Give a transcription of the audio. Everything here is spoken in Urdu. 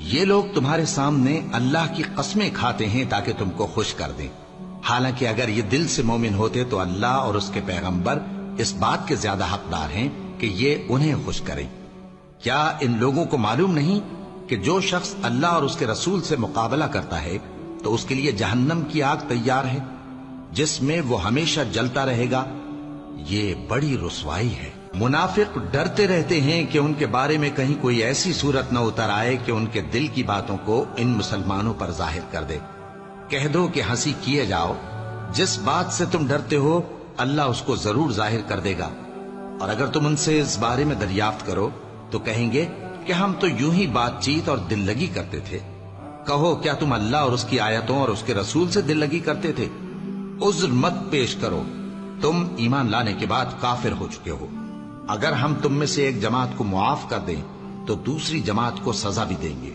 یہ لوگ تمہارے سامنے اللہ کی قسمیں کھاتے ہیں تاکہ تم کو خوش کر دیں، حالانکہ اگر یہ دل سے مومن ہوتے تو اللہ اور اس کے پیغمبر اس بات کے زیادہ حقدار ہیں کہ یہ انہیں خوش کریں۔ کیا ان لوگوں کو معلوم نہیں کہ جو شخص اللہ اور اس کے رسول سے مقابلہ کرتا ہے تو اس کے لیے جہنم کی آگ تیار ہے جس میں وہ ہمیشہ جلتا رہے گا؟ یہ بڑی رسوائی ہے۔ منافق ڈرتے رہتے ہیں کہ ان کے بارے میں کہیں کوئی ایسی صورت نہ اتر آئے کہ ان کے دل کی باتوں کو ان مسلمانوں پر ظاہر کر دے۔ کہہ دو کہ ہنسی کیے جاؤ، جس بات سے تم ڈرتے ہو اللہ اس کو ضرور ظاہر کر دے گا، اور اگر تم ان سے اس بارے میں دریافت کرو تو کہیں گے کہ ہم تو یوں ہی بات چیت اور دل لگی کرتے تھے۔ کہو کیا تم اللہ اور اس کی آیتوں اور اس کے رسول سے دل لگی کرتے تھے؟ عذر مت پیش کرو، تم ایمان لانے کے بعد کافر ہو چکے ہو۔ اگر ہم تم میں سے ایک جماعت کو معاف کر دیں تو دوسری جماعت کو سزا بھی دیں گے۔